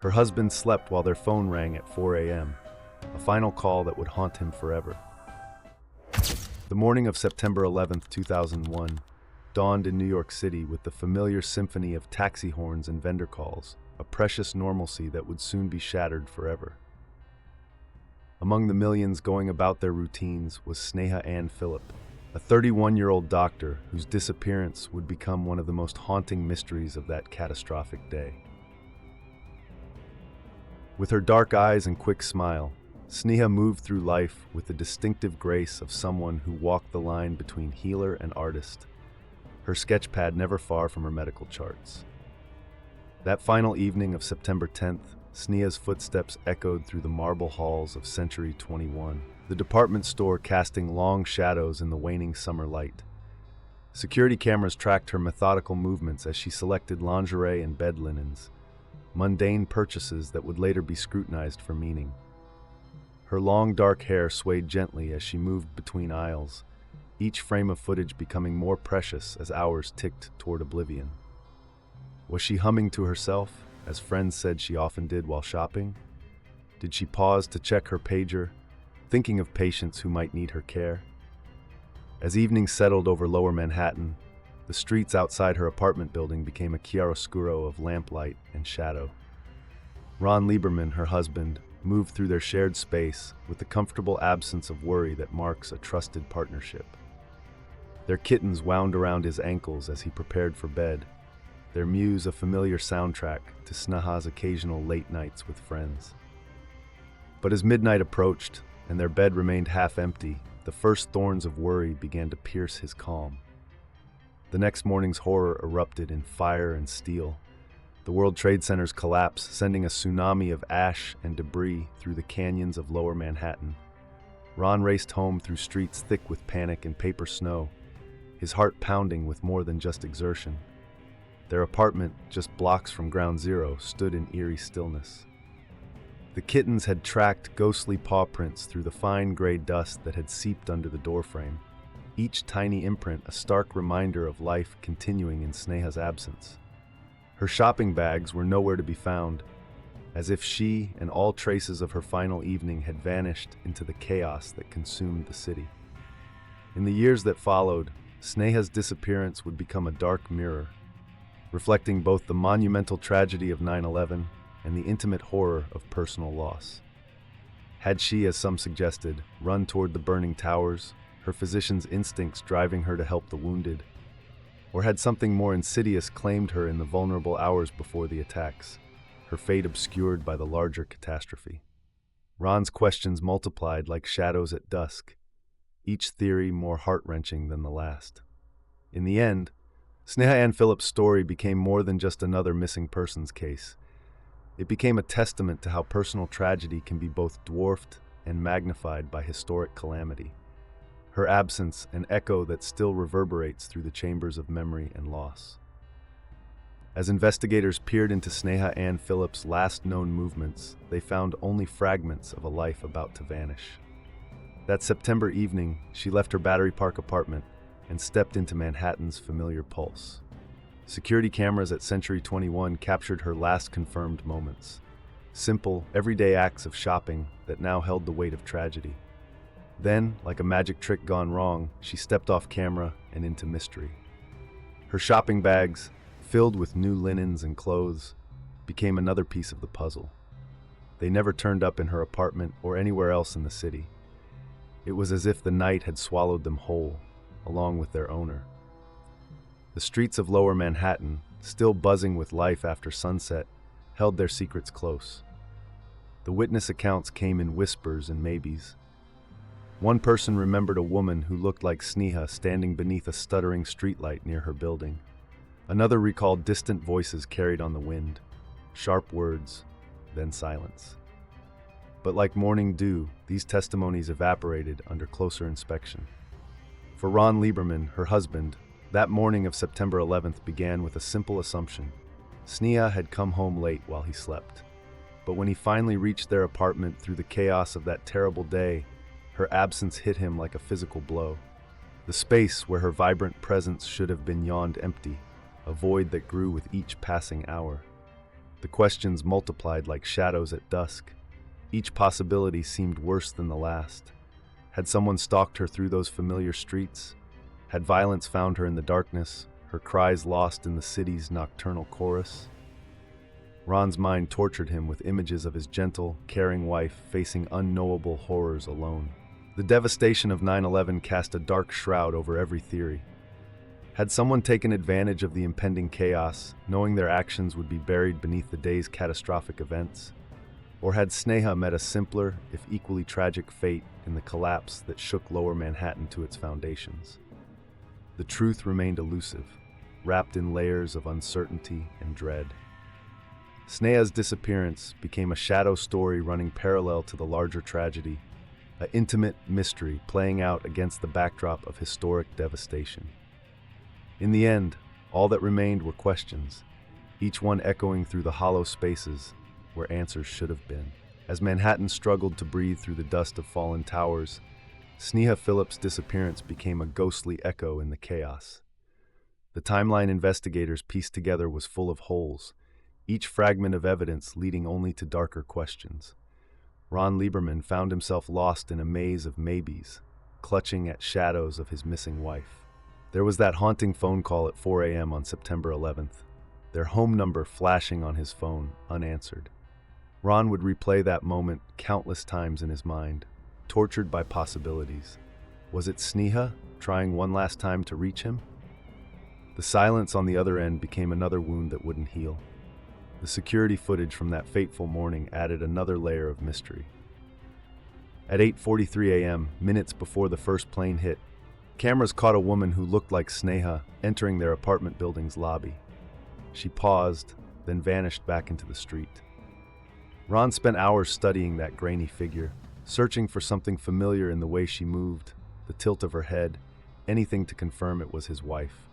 Her husband slept while their phone rang at 4 a.m., a final call that would haunt him forever. The morning of September 11th, 2001, dawned in New York City with the familiar symphony of taxi horns and vendor calls, a precious normalcy that would soon be shattered forever. Among the millions going about their routines was Sneha Ann Phillip, a 31-year-old doctor whose disappearance would become one of the most haunting mysteries of that catastrophic day. With her dark eyes and quick smile, Sneha moved through life with the distinctive grace of someone who walked the line between healer and artist, her sketchpad never far from her medical charts. That final evening of September 10th, Sneha's footsteps echoed through the marble halls of Century 21, the department store casting long shadows in the waning summer light. Security cameras tracked her methodical movements as she selected lingerie and bed linens, mundane purchases that would later be scrutinized for meaning. Her long dark hair swayed gently as she moved between aisles, each frame of footage becoming more precious as hours ticked toward oblivion. Was she humming to herself, as friends said she often did while shopping? Did she pause to check her pager, thinking of patients who might need her care? As evening settled over Lower Manhattan, the streets outside her apartment building became a chiaroscuro of lamplight and shadow. Ron Lieberman, her husband, moved through their shared space with the comfortable absence of worry that marks a trusted partnership. Their kittens wound around his ankles as he prepared for bed, their mews a familiar soundtrack to Sneha's occasional late nights with friends. But as midnight approached and their bed remained half empty, the first thorns of worry began to pierce his calm. The next morning's horror erupted in fire and steel. The World Trade Center's collapse, sending a tsunami of ash and debris through the canyons of Lower Manhattan. Ron raced home through streets thick with panic and paper snow, his heart pounding with more than just exertion. Their apartment, just blocks from Ground Zero, stood in eerie stillness. The kittens had tracked ghostly paw prints through the fine gray dust that had seeped under the doorframe, each tiny imprint a stark reminder of life continuing in Sneha's absence. Her shopping bags were nowhere to be found, as if she and all traces of her final evening had vanished into the chaos that consumed the city. In the years that followed, Sneha's disappearance would become a dark mirror, reflecting both the monumental tragedy of 9/11 and the intimate horror of personal loss. Had she, as some suggested, run toward the burning towers, her physician's instincts driving her to help the wounded? Or had something more insidious claimed her in the vulnerable hours before the attacks, her fate obscured by the larger catastrophe? Ron's questions multiplied like shadows at dusk, each theory more heart-wrenching than the last. In the end, Sneha Ann Phillip's story became more than just another missing persons case. It became a testament to how personal tragedy can be both dwarfed and magnified by historic calamity. Her absence an echo that still reverberates through the chambers of memory and loss. As investigators peered into Sneha Ann Phillip's last known movements, they found only fragments of a life about to vanish. That September evening, she left her Battery Park apartment and stepped into Manhattan's familiar pulse. Security cameras at Century 21 captured her last confirmed moments. Simple, everyday acts of shopping that now held the weight of tragedy. Then, like a magic trick gone wrong, she stepped off camera and into mystery. Her shopping bags, filled with new linens and clothes, became another piece of the puzzle. They never turned up in her apartment or anywhere else in the city. It was as if the night had swallowed them whole, along with their owner. The streets of Lower Manhattan, still buzzing with life after sunset, held their secrets close. The witness accounts came in whispers and maybes. One person remembered a woman who looked like Sneha standing beneath a stuttering streetlight near her building. Another recalled distant voices carried on the wind, sharp words, then silence. But like morning dew, these testimonies evaporated under closer inspection. For Ron Lieberman, her husband, that morning of September 11th began with a simple assumption. Sneha had come home late while he slept. But when he finally reached their apartment through the chaos of that terrible day, her absence hit him like a physical blow. The space where her vibrant presence should have been yawned empty, a void that grew with each passing hour. The questions multiplied like shadows at dusk. Each possibility seemed worse than the last. Had someone stalked her through those familiar streets? Had violence found her in the darkness, her cries lost in the city's nocturnal chorus? Ron's mind tortured him with images of his gentle, caring wife facing unknowable horrors alone. The devastation of 9/11 cast a dark shroud over every theory. Had someone taken advantage of the impending chaos, knowing their actions would be buried beneath the day's catastrophic events? Or had Sneha met a simpler, if equally tragic fate in the collapse that shook Lower Manhattan to its foundations? The truth remained elusive, wrapped in layers of uncertainty and dread. Sneha's disappearance became a shadow story running parallel to the larger tragedy, an intimate mystery playing out against the backdrop of historic devastation. In the end, all that remained were questions, each one echoing through the hollow spaces where answers should have been. As Manhattan struggled to breathe through the dust of fallen towers, Sneha Phillips' disappearance became a ghostly echo in the chaos. The timeline investigators pieced together was full of holes, each fragment of evidence leading only to darker questions. Ron Lieberman found himself lost in a maze of maybes, clutching at shadows of his missing wife. There was that haunting phone call at 4 a.m. on September 11th, their home number flashing on his phone, unanswered. Ron would replay that moment countless times in his mind, tortured by possibilities. Was it Sneha, trying one last time to reach him? The silence on the other end became another wound that wouldn't heal. The security footage from that fateful morning added another layer of mystery. At 8:43 a.m., minutes before the first plane hit, cameras caught a woman who looked like Sneha entering their apartment building's lobby. She paused, then vanished back into the street. Ron spent hours studying that grainy figure, searching for something familiar in the way she moved, the tilt of her head, anything to confirm it was his wife.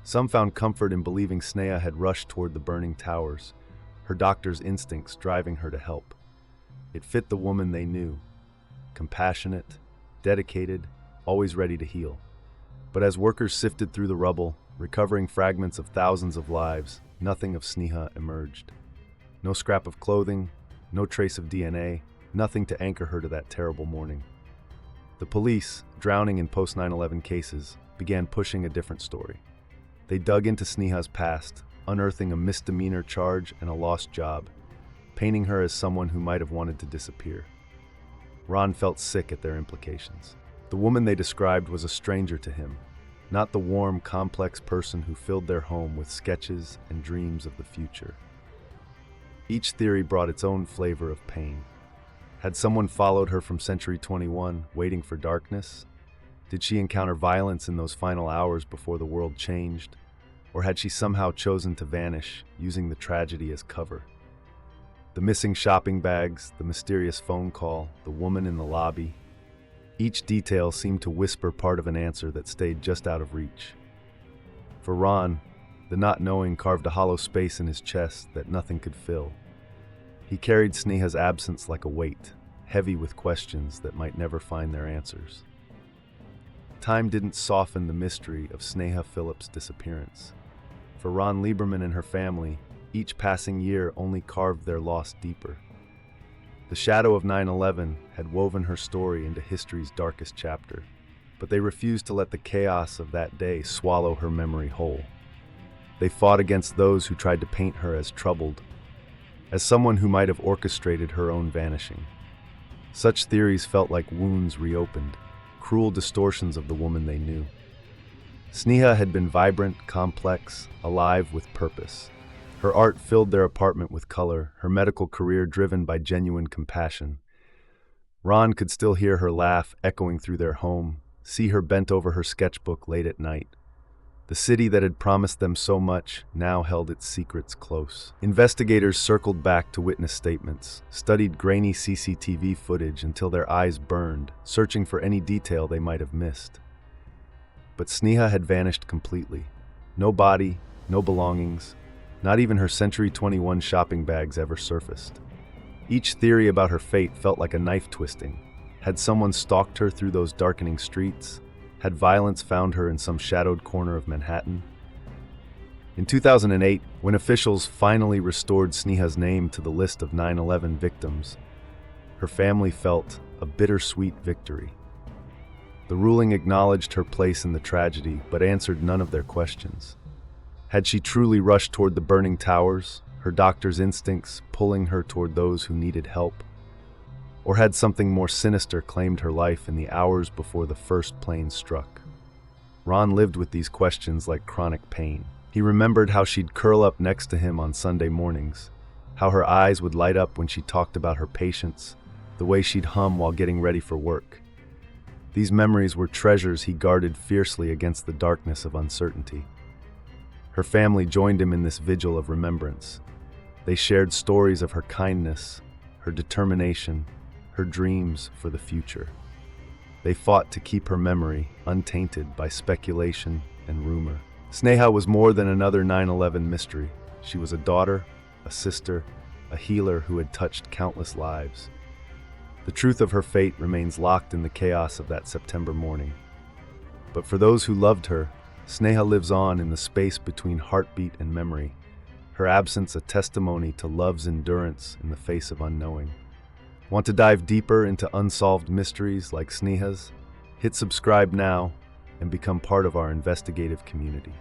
Some found comfort in believing Sneha had rushed toward the burning towers, her doctor's instincts driving her to help. It fit the woman they knew, compassionate, dedicated, always ready to heal. But as workers sifted through the rubble, recovering fragments of thousands of lives, nothing of Sneha emerged. No scrap of clothing, no trace of DNA, nothing to anchor her to that terrible morning. The police, drowning in post-9/11 cases, began pushing a different story. They dug into Sneha's past, unearthing a misdemeanor charge and a lost job, painting her as someone who might have wanted to disappear. Ron felt sick at their implications. The woman they described was a stranger to him, not the warm, complex person who filled their home with sketches and dreams of the future. Each theory brought its own flavor of pain. Had someone followed her from Century 21, waiting for darkness? Did she encounter violence in those final hours before the world changed? Or had she somehow chosen to vanish, using the tragedy as cover? The missing shopping bags, the mysterious phone call, the woman in the lobby. Each detail seemed to whisper part of an answer that stayed just out of reach. For Ron, the not knowing carved a hollow space in his chest that nothing could fill. He carried Sneha's absence like a weight, heavy with questions that might never find their answers. Time didn't soften the mystery of Sneha Phillips' disappearance. For Ron Lieberman and her family, each passing year only carved their loss deeper. The shadow of 9/11 had woven her story into history's darkest chapter, but they refused to let the chaos of that day swallow her memory whole. They fought against those who tried to paint her as troubled, as someone who might have orchestrated her own vanishing. Such theories felt like wounds reopened, cruel distortions of the woman they knew. Sneha had been vibrant, complex, alive with purpose. Her art filled their apartment with color, her medical career driven by genuine compassion. Ron could still hear her laugh echoing through their home, see her bent over her sketchbook late at night. The city that had promised them so much now held its secrets close. Investigators circled back to witness statements, studied grainy CCTV footage until their eyes burned, searching for any detail they might have missed. But Sneha had vanished completely. No body, no belongings, not even her Century 21 shopping bags ever surfaced. Each theory about her fate felt like a knife twisting. Had someone stalked her through those darkening streets? Had violence found her in some shadowed corner of Manhattan? In 2008, when officials finally restored Sneha's name to the list of 9/11 victims, her family felt a bittersweet victory. The ruling acknowledged her place in the tragedy, but answered none of their questions. Had she truly rushed toward the burning towers, her doctor's instincts pulling her toward those who needed help? Or had something more sinister claimed her life in the hours before the first plane struck? Ron lived with these questions like chronic pain. He remembered how she'd curl up next to him on Sunday mornings, how her eyes would light up when she talked about her patients, the way she'd hum while getting ready for work. These memories were treasures he guarded fiercely against the darkness of uncertainty. Her family joined him in this vigil of remembrance. They shared stories of her kindness, her determination, her dreams for the future. They fought to keep her memory untainted by speculation and rumor. Sneha was more than another 9/11 mystery. She was a daughter, a sister, a healer who had touched countless lives. The truth of her fate remains locked in the chaos of that September morning. But for those who loved her, Sneha lives on in the space between heartbeat and memory, her absence a testimony to love's endurance in the face of unknowing. Want to dive deeper into unsolved mysteries like Sneha's? Hit subscribe now and become part of our investigative community.